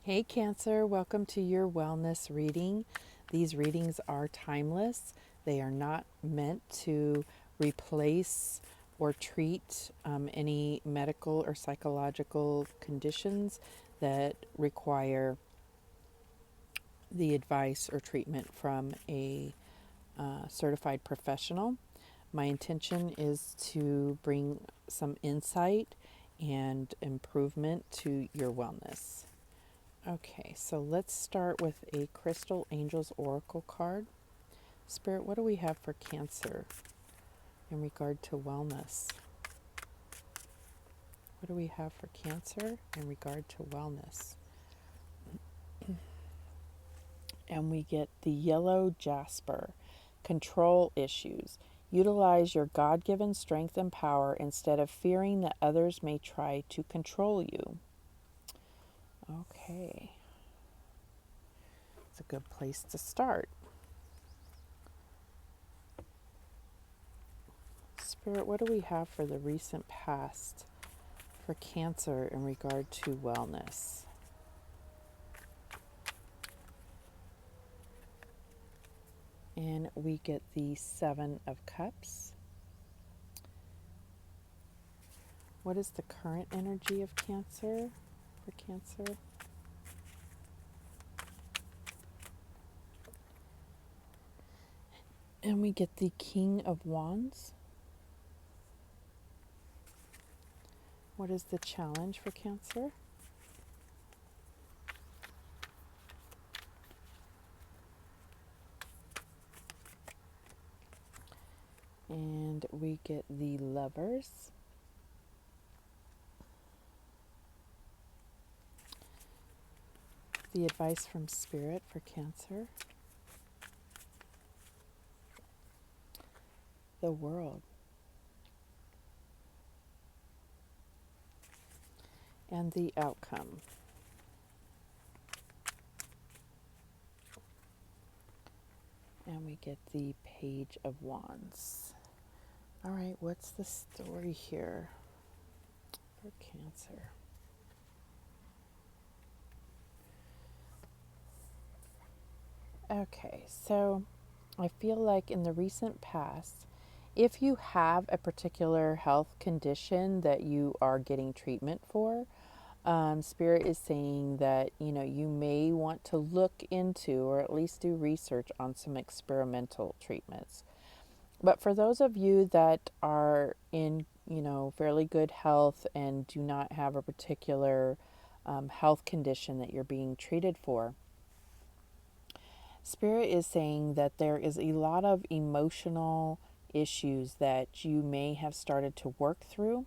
Hey Cancer, welcome to your wellness reading. These readings are timeless. They are not meant to replace or treat any medical or psychological conditions that require the advice or treatment from a certified professional. My intention is to bring some insight and improvement to your wellness. Okay, so let's start with a Crystal Angels Oracle card. Spirit, what do we have for Cancer in regard to wellness? What do we have for Cancer in regard to wellness? And we get the yellow jasper, control issues. Utilize your God given strength and power instead of fearing that others may try to control you. Okay, it's a good place to start. Spirit, what do we have for the recent past for Cancer in regard to wellness? And we get the Seven of Cups. What is the current energy of Cancer for Cancer? And we get the King of Wands. What is the challenge for Cancer? And we get the Lovers. The advice from Spirit for Cancer. The World. And the outcome. And we get the Page of Wands. All right, what's the story here for Cancer? Okay, so I feel like in the recent past, if you have a particular health condition that you are getting treatment for, Spirit is saying that you may want to look into or at least do research on some experimental treatments. But for those of you that are in fairly good health and do not have a particular health condition that you're being treated for, Spirit is saying that there is a lot of emotional issues that you may have started to work through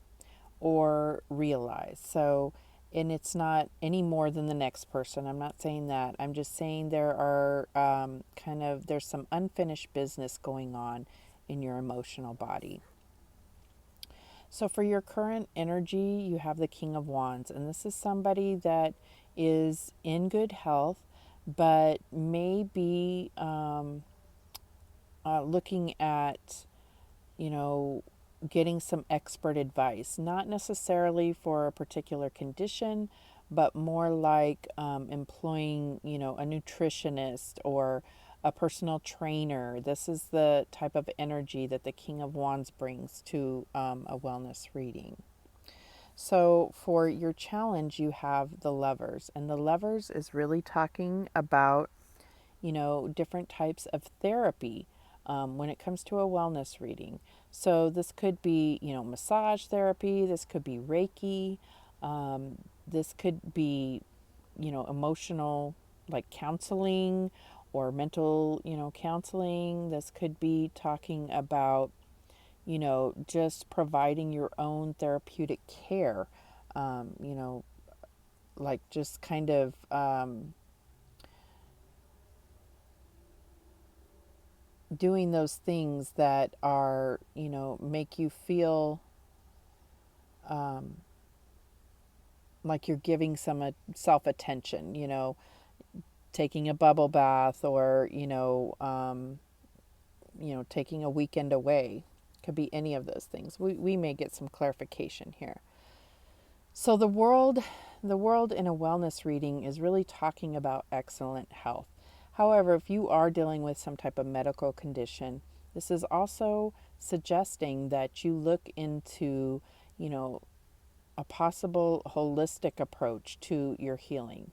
or realize. So, and it's not any more than the next person. I'm not saying that. I'm just saying there are there's some unfinished business going on in your emotional body. So, for your current energy, you have the King of Wands, and this is somebody that is in good health, but may be looking at, you know, getting some expert advice, not necessarily for a particular condition, but more like employing, a nutritionist or a personal trainer. This is the type of energy that the King of Wands brings to a wellness reading. So, for your challenge, you have the Lovers, and the Lovers is really talking about different types of therapy when it comes to a wellness reading. So this could be, massage therapy. This could be Reiki. This could be, emotional, like counseling or mental, counseling. This could be talking about, just providing your own therapeutic care. Like just kind of doing those things that are, make you feel like you're giving some self attention, taking a bubble bath or, taking a weekend away. Could be any of those things. We may get some clarification here. So the world, The world in a wellness reading is really talking about excellent health. However, if you are dealing with some type of medical condition, this is also suggesting that you look into, you know, a possible holistic approach to your healing.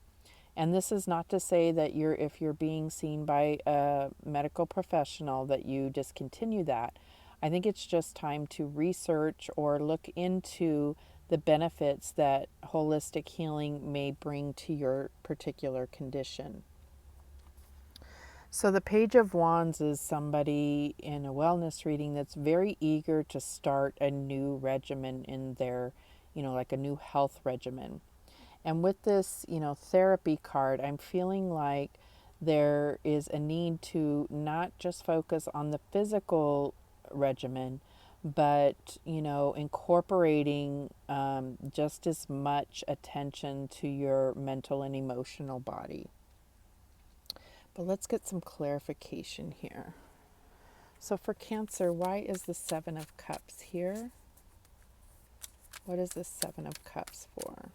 And this is not to say that if you're being seen by a medical professional that you discontinue that. I think it's just time to research or look into the benefits that holistic healing may bring to your particular condition. So the Page of Wands is somebody in a wellness reading that's very eager to start a new regimen in their, like a new health regimen. And with this, therapy card, I'm feeling like there is a need to not just focus on the physical regimen, but, incorporating just as much attention to your mental and emotional body. But let's get some clarification here. So for Cancer, why is the Seven of Cups here? What is the Seven of Cups for?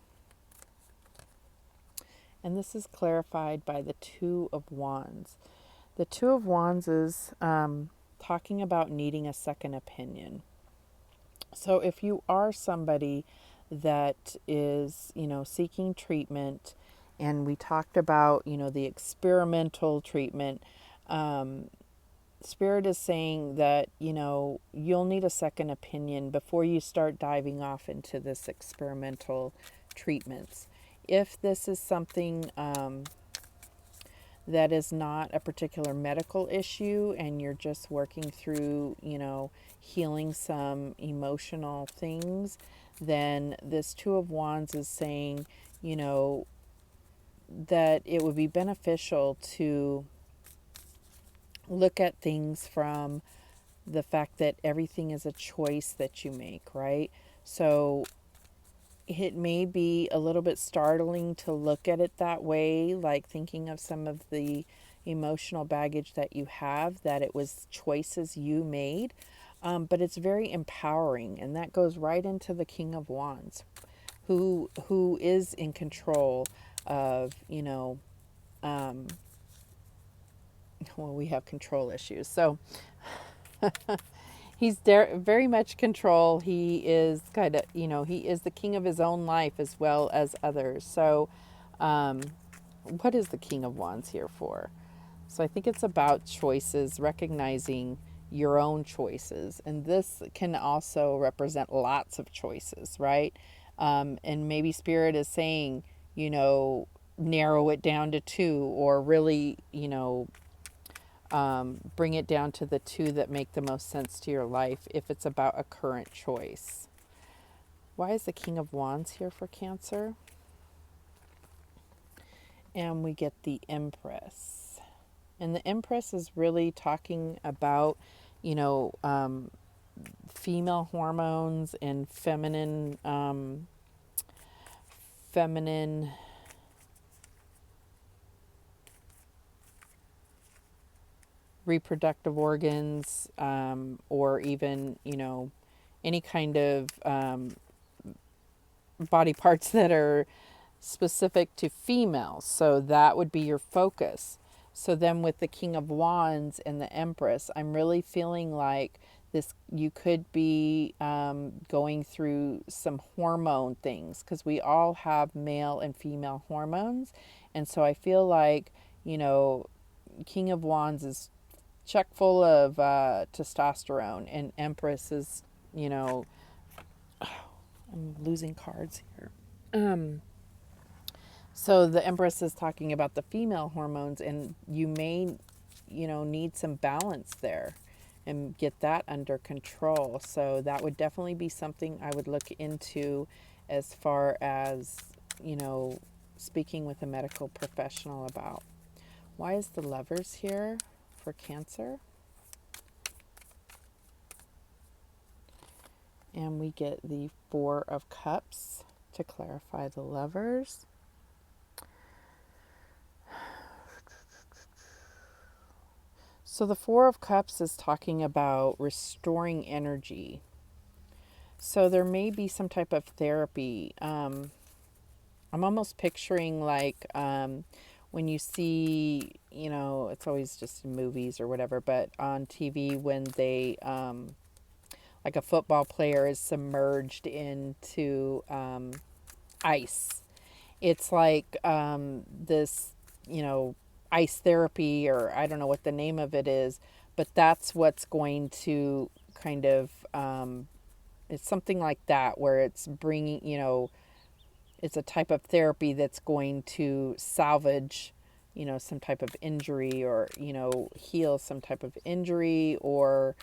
And this is clarified by the Two of Wands. The Two of Wands is talking about needing a second opinion. So if you are somebody that is, seeking treatment, and we talked about, the experimental treatment, Spirit is saying that, you'll need a second opinion before you start diving off into this experimental treatments. If this is something that is not a particular medical issue and you're just working through, healing some emotional things, then this Two of Wands is saying, that it would be beneficial to look at things from the fact that everything is a choice that you make, right? So it may be a little bit startling to look at it that way, like thinking of some of the emotional baggage that you have, that it was choices you made. But it's very empowering, and that goes right into the King of Wands, who is in control of, well, we have control issues. So he's very much control. He is kind of, he is the king of his own life as well as others. So, what is the King of Wands here for? So I think it's about choices, recognizing your own choices. And this can also represent lots of choices, right? And maybe Spirit is saying, narrow it down to two, or really, bring it down to the two that make the most sense to your life if it's about a current choice. Why is the King of Wands here for Cancer? And we get the Empress. And the Empress is really talking about, female hormones and feminine reproductive organs, or even, any kind of body parts that are specific to females. So that would be your focus. So then with the King of Wands and the Empress, I'm really feeling like this, you could be going through some hormone things, because we all have male and female hormones. And so I feel like, King of Wands is chock full of testosterone, and Empress is, I'm losing cards here. So the Empress is talking about the female hormones, and you may, need some balance there and get that under control. So that would definitely be something I would look into as far as, speaking with a medical professional about. Why is the Lovers here for Cancer? And we get the Four of Cups to clarify the Lovers. So the Four of Cups is talking about restoring energy. So there may be some type of therapy. I'm almost picturing like when you see, it's always just in movies or whatever, but on TV when they, like a football player is submerged into ice. It's like this, you know, ice therapy, or I don't know what the name of it is, but that's what's going to kind of, it's something like that where it's bringing, it's a type of therapy that's going to salvage, some type of injury, or, heal some type of injury, or,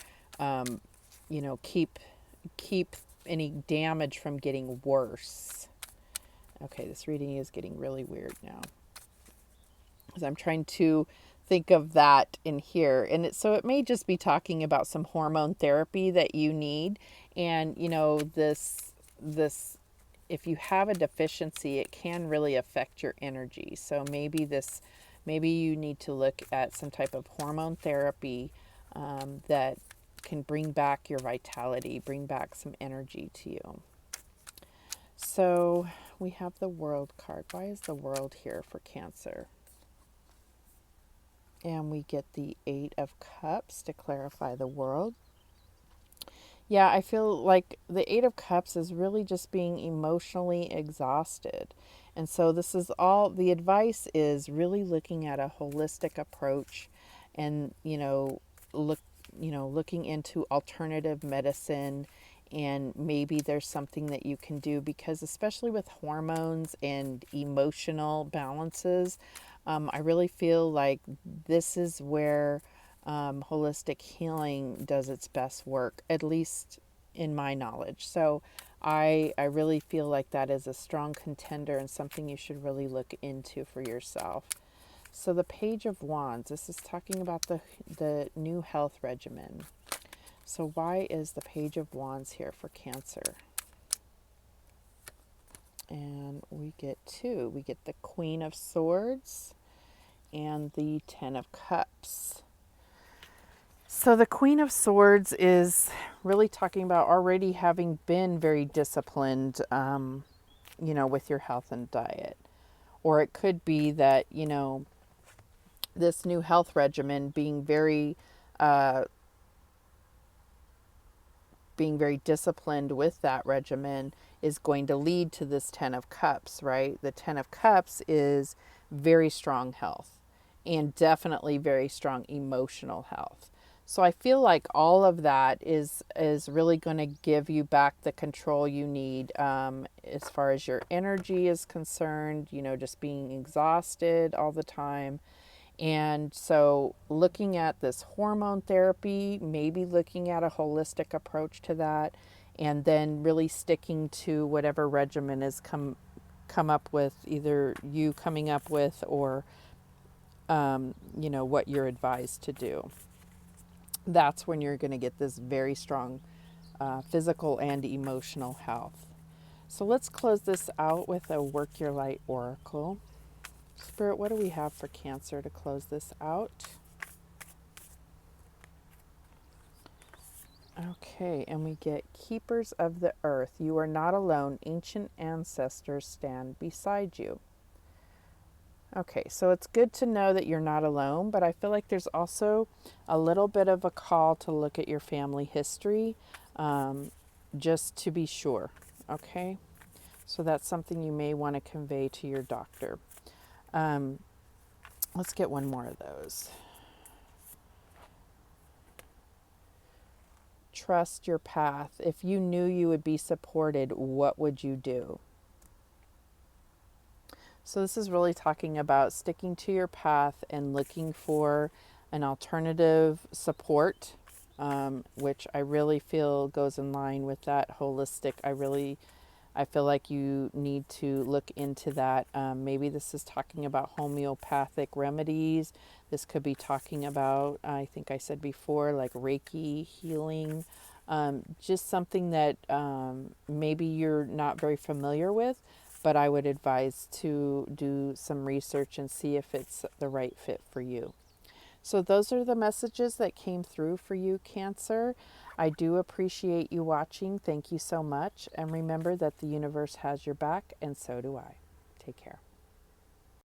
keep any damage from getting worse. Okay, this reading is getting really weird now because I'm trying to think of that in here. And so it may just be talking about some hormone therapy that you need. And, this, if you have a deficiency, it can really affect your energy. So maybe you need to look at some type of hormone therapy that can bring back your vitality, bring back some energy to you. So we have the World card. Why is the World here for Cancer? And we get the Eight of Cups to clarify the World. Yeah, I feel like the Eight of Cups is really just being emotionally exhausted. And so this is all, the advice is really looking at a holistic approach, and, looking into alternative medicine, and maybe there's something that you can do, because especially with hormones and emotional balances, I really feel like this is where holistic healing does its best work, at least in my knowledge. So I really feel like that is a strong contender and something you should really look into for yourself. So the Page of Wands, this is talking about the new health regimen. So why is the Page of Wands here for Cancer? And we get two. We get the Queen of Swords and the Ten of Cups. So the Queen of Swords is really talking about already having been very disciplined, with your health and diet. Or it could be that, this new health regimen being very disciplined with that regimen is going to lead to this Ten of Cups, right? The Ten of Cups is very strong health, and definitely very strong emotional health. So I feel like all of that is really going to give you back the control you need, as far as your energy is concerned, just being exhausted all the time. And so looking at this hormone therapy, maybe looking at a holistic approach to that, and then really sticking to whatever regimen is come up with, either you coming up with, or what you're advised to do. That's when you're going to get this very strong physical and emotional health. So let's close this out with a Work Your Light Oracle. Spirit, what do we have for Cancer to close this out? Okay, and we get Keepers of the Earth. You are not alone. Ancient ancestors stand beside you. Okay, so it's good to know that you're not alone, but I feel like there's also a little bit of a call to look at your family history, just to be sure. Okay, so that's something you may want to convey to your doctor. Let's get one more of those. Trust your path. If you knew you would be supported, what would you do? So this is really talking about sticking to your path and looking for an alternative support, which I really feel goes in line with that holistic. I feel like you need to look into that. Maybe this is talking about homeopathic remedies. This could be talking about, I think I said before, like Reiki healing. Just something that maybe you're not very familiar with, but I would advise to do some research and see if it's the right fit for you. So those are the messages that came through for you, Cancer. I do appreciate you watching. Thank you so much. And remember that the universe has your back, and so do I. Take care.